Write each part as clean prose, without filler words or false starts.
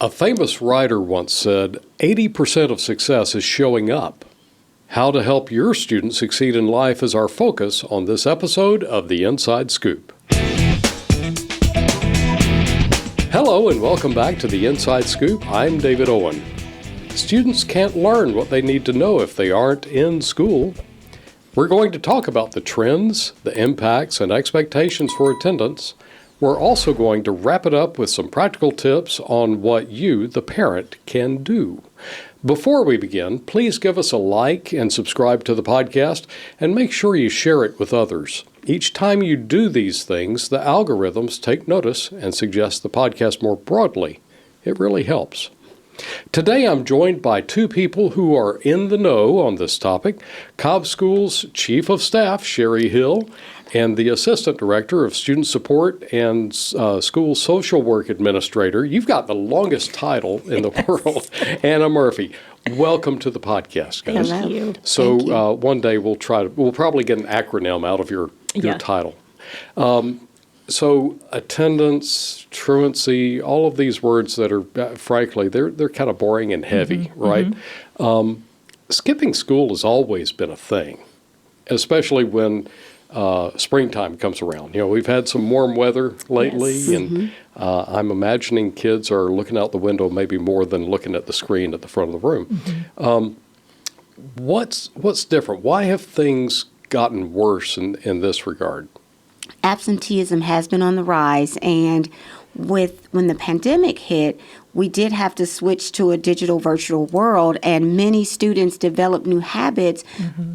A famous writer once said, 80% of success is showing up. How to help your students succeed in life is our focus on this episode of The Inside Scoop. Hello and welcome back to The Inside Scoop. I'm David Owen. Students can't learn what they need to know if they aren't in school. We're going to talk about the trends, the impacts, and expectations for attendance. We're also going to wrap it up with some practical tips on what you, the parent, can do. Before we begin, please give us a like and subscribe to the podcast, and make sure you share it with others. Each time you do these things, the algorithms take notice and suggest the podcast more broadly. It really helps. Today I'm joined by two people who are in the know on this topic, Cobb Schools Chief of Staff, Sherry Hill, and the Assistant Director of Student Support and School Social Work Administrator. You've got the longest title in the world, Anna Murphy. Welcome to the podcast, guys. Thank you. So one day we'll probably get an acronym out of your title. So attendance, truancy, all of these words that are, frankly, they're kind of boring and heavy, right? Mm-hmm. Skipping school has always been a thing, especially when springtime comes around. You know, we've had some warm weather lately, yes. And I'm imagining kids are looking out the window maybe more than looking at the screen at the front of the room. Mm-hmm. What's different? Why have things gotten worse in this regard? Absenteeism has been on the rise, and when the pandemic hit, we did have to switch to a digital virtual world, and many students developed new habits,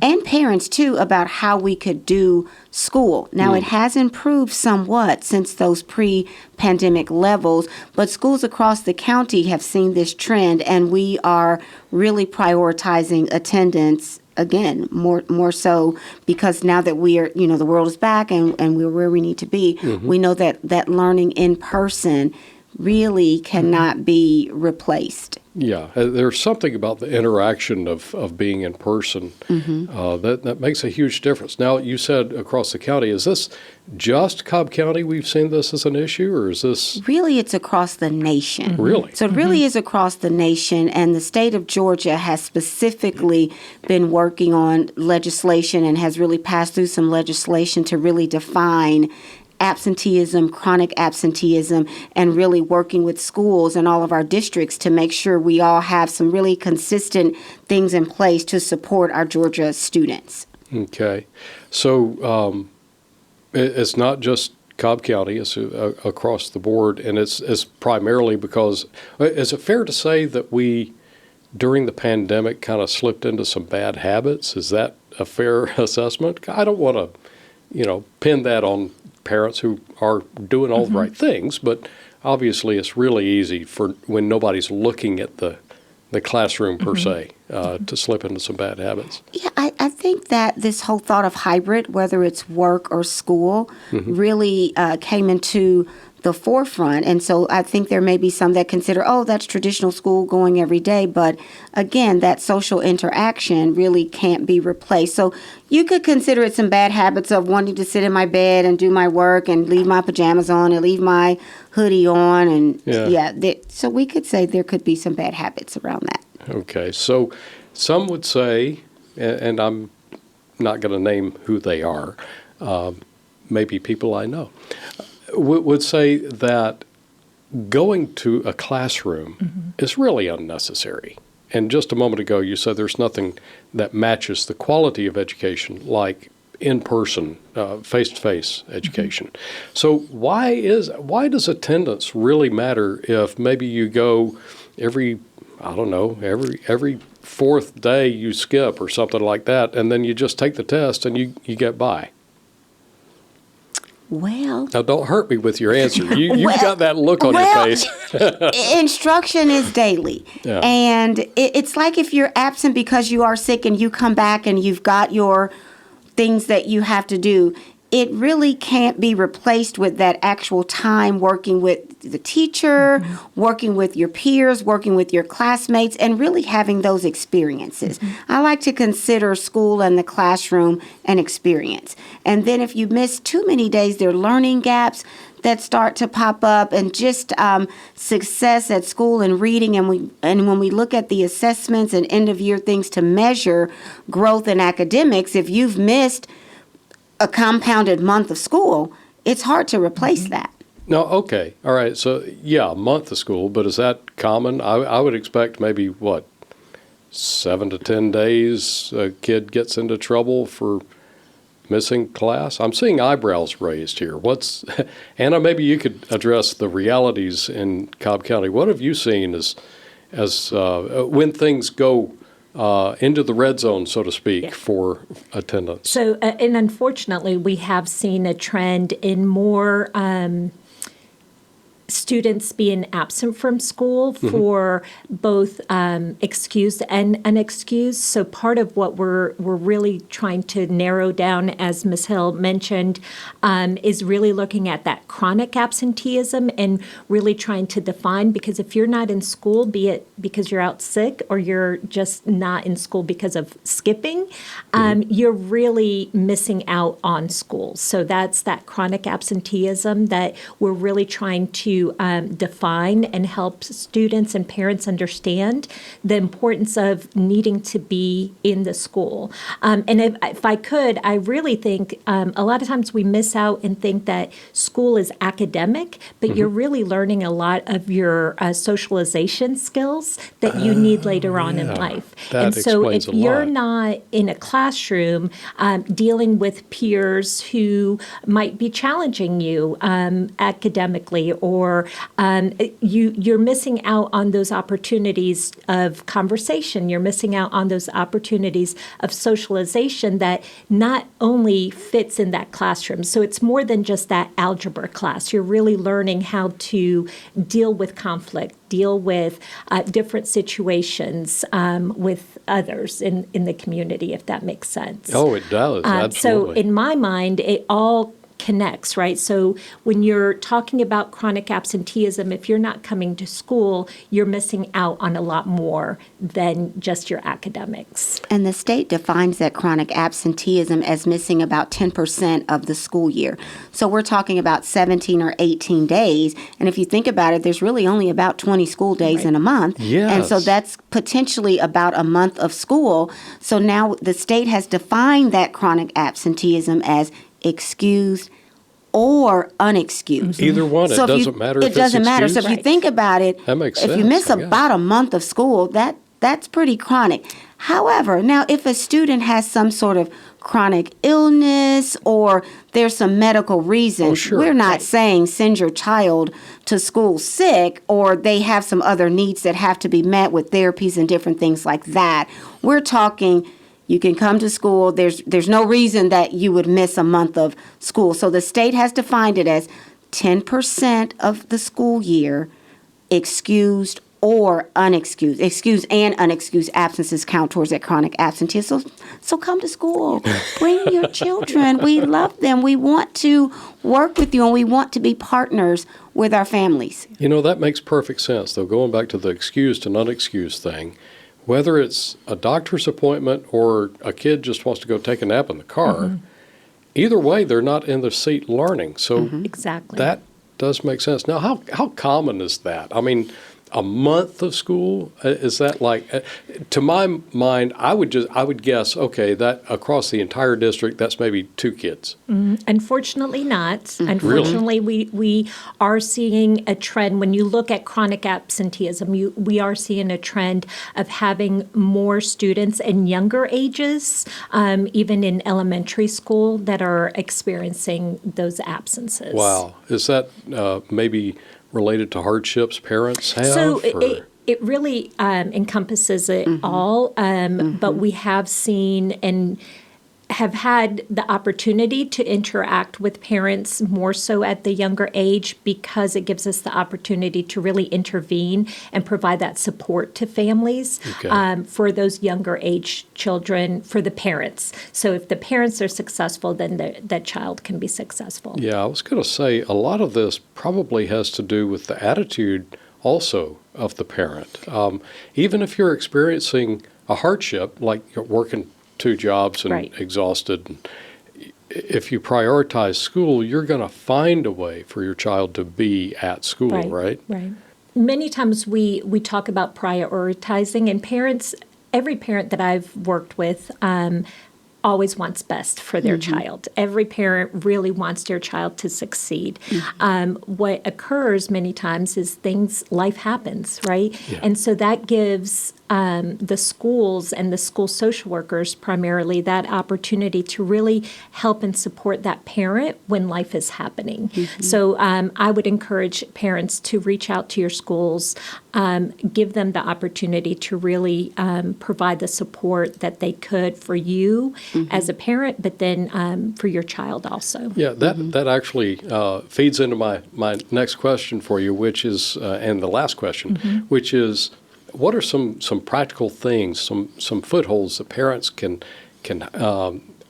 and parents too, about how we could do school. Now, it has improved somewhat since those pre-pandemic levels, but schools across the county have seen this trend, and we are really prioritizing attendance again, more so, because now that we are, the world is back and we're where we need to be, we know that learning in person really cannot be replaced. Yeah, there's something about the interaction of being in person that makes a huge difference. Now, you said across the county. Is this just Cobb County we've seen this as an issue, or is this? Really, it's across the nation. Really? So it really is across the nation, and the state of Georgia has specifically been working on legislation and has really passed through some legislation to really define absenteeism, chronic absenteeism, and really working with schools and all of our districts to make sure we all have some really consistent things in place to support our Georgia students. Okay. So it's not just Cobb County, it's across the board, and it's primarily because, is it fair to say that we, during the pandemic, kind of slipped into some bad habits? Is that a fair assessment? I don't want to, pin that on parents who are doing all the right things, but obviously it's really easy for when nobody's looking at the classroom per se to slip into some bad habits. Yeah, I think that this whole thought of hybrid, whether it's work or school, really came into the forefront. And so I think there may be some that consider, that's traditional school going every day. But again, that social interaction really can't be replaced. So you could consider it some bad habits of wanting to sit in my bed and do my work and leave my pajamas on and leave my hoodie on. And so we could say there could be some bad habits around that. Okay. So some would say, and I'm not going to name who they are, maybe people I know, would say that going to a classroom is really unnecessary. And just a moment ago, you said there's nothing that matches the quality of education like in-person, face-to-face education. So why does attendance really matter if maybe you go every fourth day you skip or something like that, and then you just take the test and you get by? Well, now don't hurt me with your answer. You've got that look on your face. Instruction is daily. Yeah. And it's like if you're absent because you are sick and you come back and you've got your things that you have to do, it really can't be replaced with that actual time working with the teacher, working with your peers, working with your classmates, and really having those experiences. I like to consider school and the classroom an experience. And then if you miss too many days, there are learning gaps. that start to pop up, and just success at school and reading. And when we look at the assessments and end of year things to measure growth in academics, if you've missed a compounded month of school, it's hard to replace that. No, okay. All right. So, yeah, a month of school, but is that common? I would expect maybe, 7 to 10 days a kid gets into trouble for missing class? I'm seeing eyebrows raised here. Anna, maybe you could address the realities in Cobb County. What have you seen as when things go into the red zone, so to speak, for attendance? So, and unfortunately, we have seen a trend in more students being absent from school for both excused and unexcused. So part of what we're really trying to narrow down, as Ms. Hill mentioned, is really looking at that chronic absenteeism and really trying to define, because if you're not in school, be it because you're out sick or you're just not in school because of skipping, you're really missing out on school. So that's that chronic absenteeism that we're really trying to define and help students and parents understand the importance of needing to be in the school. And if I could, I really think a lot of times we miss out and think that school is academic, but you're really learning a lot of your socialization skills that you need later on in life. That and so explains if a you're lot. not in a classroom dealing with peers who might be challenging you academically, or you're missing out on those opportunities of conversation. You're missing out on those opportunities of socialization that not only fits in that classroom. So it's more than just that algebra class. You're really learning how to deal with conflict, deal with different situations with others in the community, if that makes sense. Oh, it does. Absolutely. So in my mind, it all connects, right? So when you're talking about chronic absenteeism, if you're not coming to school, you're missing out on a lot more than just your academics. And the state defines that chronic absenteeism as missing about 10% of the school year. So we're talking about 17 or 18 days. And if you think about it, there's really only about 20 school days in a month. Yes. And so that's potentially about a month of school. So now the state has defined that chronic absenteeism as excused or unexcused. Either one, So it doesn't matter if it doesn't it's matter. excused. So if you think about it, That makes if you sense, miss I guess. about a month of school, that's pretty chronic. However, now if a student has some sort of chronic illness or there's some medical reason, sure. we're not saying send your child to school sick, or they have some other needs that have to be met with therapies and different things like that. We're talking you can come to school. There's no reason that you would miss a month of school. So the state has defined it as 10% of the school year, excused or unexcused. Excused and unexcused absences count towards that chronic absenteeism. So come to school. Bring your children. We love them. We want to work with you, and we want to be partners with our families. You know, that makes perfect sense, though, going back to the excused and unexcused thing. Whether it's a doctor's appointment or a kid just wants to go take a nap in the car, either way, they're not in the seat learning. So Exactly. that does make sense. Now, how common is that? I mean, a month of school, is that like, to my mind, I would guess, okay, that across the entire district, that's maybe 2 kids. Unfortunately not. Unfortunately, we are seeing a trend. When you look at chronic absenteeism, we are seeing a trend of having more students in younger ages, even in elementary school, that are experiencing those absences. Wow. Is that maybe related to hardships parents have? So or- it really encompasses it all, but we have seen and have had the opportunity to interact with parents more so at the younger age, because it gives us the opportunity to really intervene and provide that support to families for those younger age children, for the parents. So if the parents are successful, then that child can be successful. Yeah, I was going to say a lot of this probably has to do with the attitude also of the parent. Even if you're experiencing a hardship, like you're working 2 jobs and Right. exhausted, if you prioritize school, you're going to find a way for your child to be at school, right? Right. Many times we talk about prioritizing, and parents, every parent that I've worked with, always wants best for their child. Every parent really wants their child to succeed. What occurs many times is life happens, right? Yeah. And so that gives the schools and the school social workers primarily that opportunity to really help and support that parent when life is happening. So I would encourage parents to reach out to your schools, give them the opportunity to really provide the support that they could for you as a parent, but then for your child also. Yeah, that actually feeds into my next question for you, which is, and the last question, which is, what are some practical things, some footholds that parents can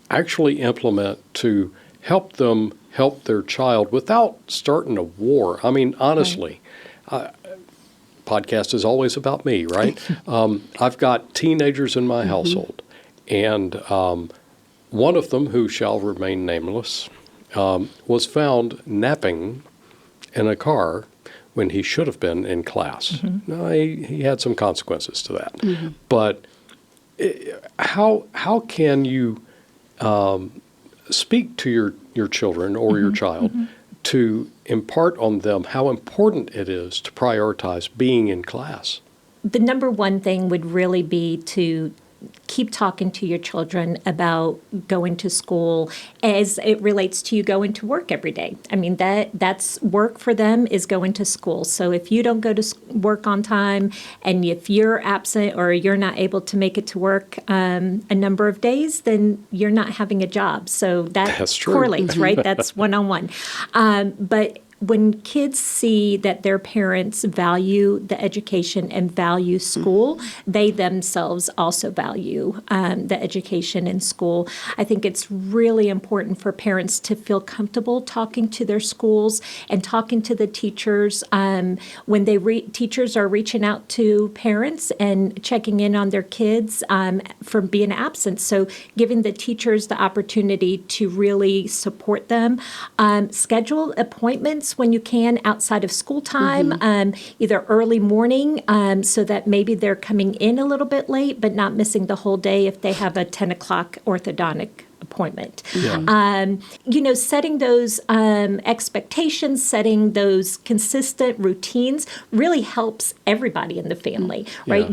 actually implement to help them help their child without starting a war? I mean, honestly, podcast is always about me, right? I've got teenagers in my household, and one of them, who shall remain nameless, was found napping in a car when he should have been in class. Now, he had some consequences to that. But how can you speak to your children or your child to impart on them how important it is to prioritize being in class? The number one thing would really be to keep talking to your children about going to school as it relates to you going to work every day. I mean, that's work for them is going to school. So if you don't go to work on time, and if you're absent or you're not able to make it to work a number of days, then you're not having a job. So that's true. Correlates, right? That's one-on-one. But when kids see that their parents value the education and value school, they themselves also value the education in school. I think it's really important for parents to feel comfortable talking to their schools and talking to the teachers when teachers are reaching out to parents and checking in on their kids from being absent. So giving the teachers the opportunity to really support them, schedule appointments when you can outside of school time, either early morning so that maybe they're coming in a little bit late but not missing the whole day if they have a 10 o'clock orthodontic appointment. Setting those expectations, setting those consistent routines really helps everybody in the family, right?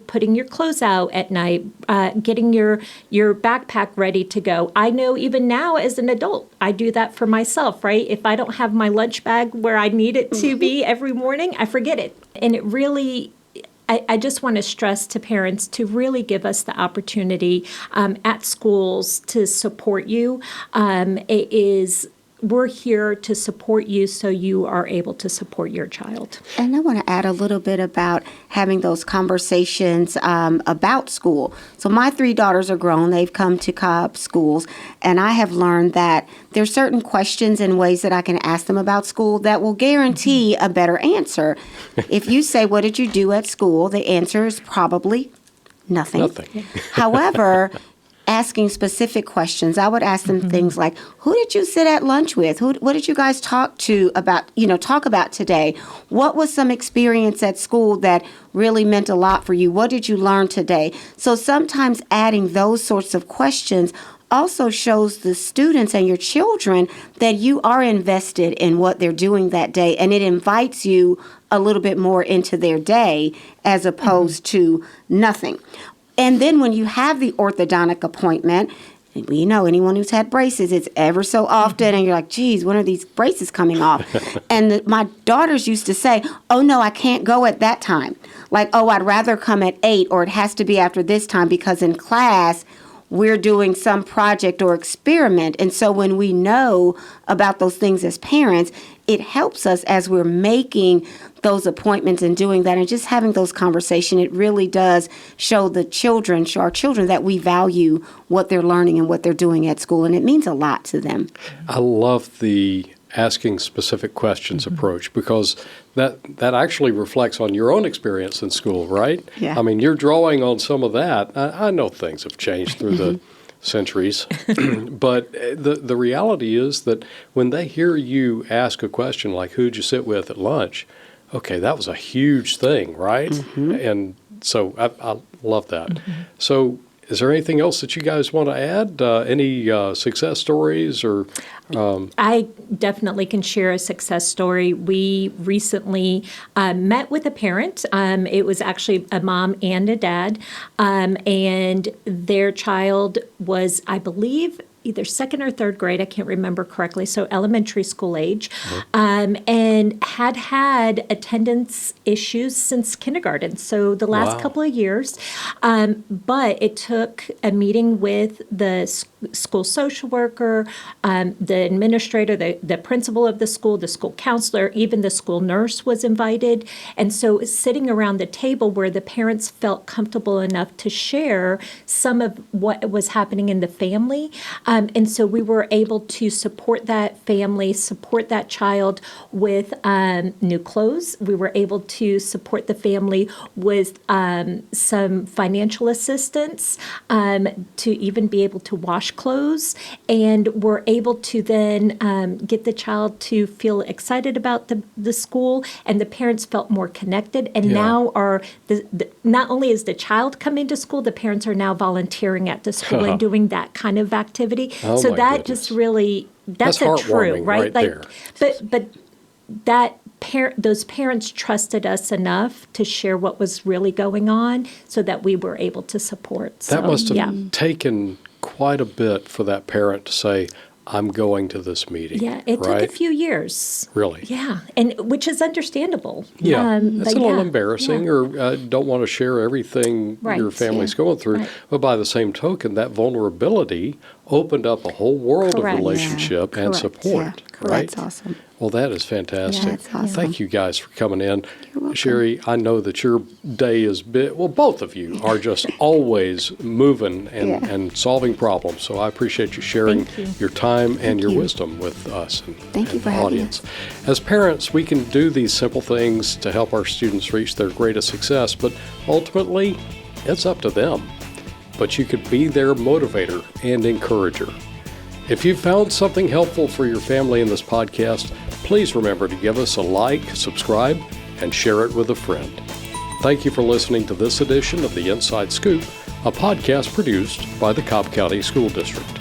Putting your clothes out at night, getting your backpack ready to go. I know even now as an adult, I do that for myself, right? If I don't have my lunch bag where I need it to be every morning, I forget it. And it really, I just want to stress to parents to really give us the opportunity at schools to support you. We're here to support you so you are able to support your child. And I want to add a little bit about having those conversations about school. So my 3 daughters are grown. They've come to Cobb Schools, and I have learned that there's certain questions and ways that I can ask them about school that will guarantee a better answer. If you say, "What did you do at school?" the answer is probably nothing. However, asking specific questions, I would ask them things like, "Who did you sit at lunch with? What did you guys talk about today? What was some experience at school that really meant a lot for you? What did you learn today?" So sometimes adding those sorts of questions also shows the students and your children that you are invested in what they're doing that day, and it invites you a little bit more into their day as opposed to nothing. And then when you have the orthodontic appointment, anyone who's had braces, it's ever so often, and you're like, "Geez, when are these braces coming off?" And my daughters used to say, "Oh, no, I can't go at that time." Like, "Oh, I'd rather come at 8, or it has to be after this time because in class, we're doing some project or experiment." And so when we know about those things as parents, it helps us as we're making those appointments and doing that and just having those conversations. It really does show our children that we value what they're learning and what they're doing at school, and it means a lot to them. I love the asking specific questions approach, because that actually reflects on your own experience in school, right? Yeah. I mean, you're drawing on some of that. I know things have changed through centuries. But the reality is that when they hear you ask a question like, who'd you sit with at lunch? Okay, that was a huge thing, right? And so I love that. So is there anything else that you guys want to add? Any success stories or? I definitely can share a success story. We recently met with a parent. It was actually a mom and a dad, and their child was, I believe, either second or third grade, I can't remember correctly, so elementary school age, and had attendance issues since kindergarten, so the last couple of years. But it took a meeting with the school social worker, the administrator, the principal of the school counselor, even the school nurse was invited. And so sitting around the table where the parents felt comfortable enough to share some of what was happening in the family. And so we were able to support that family, support that child with new clothes. We were able to support the family with some financial assistance to even be able to wash clothes. And we're able to then get the child to feel excited about the school, and the parents felt more connected. And now not only is the child coming to school, the parents are now volunteering at the school and doing that kind of activity. Oh, so that goodness. Just really, that's a true, heartwarming right? there. But that those parents trusted us enough to share what was really going on so that we were able to support. That must have taken quite a bit for that parent to say, I'm going to this meeting. Yeah, it took a few years. Really? Yeah, and which is understandable. Yeah, it's a little embarrassing, or don't want to share everything your family's going through. Right. But by the same token, that vulnerability opened up a whole world of relationship and support. Right? That's awesome. Well, that is fantastic. Yeah, that's awesome. Thank you guys for coming in. You're welcome. Sherry, I know that your day is big. Well, both of you are just always moving and solving problems. So I appreciate you sharing your time and your wisdom with us and Thank you for the having audience. As parents, we can do these simple things to help our students reach their greatest success, but ultimately, it's up to them. But you could be their motivator and encourager. If you found something helpful for your family in this podcast, please remember to give us a like, subscribe, and share it with a friend. Thank you for listening to this edition of The Inside Scoop, a podcast produced by the Cobb County School District.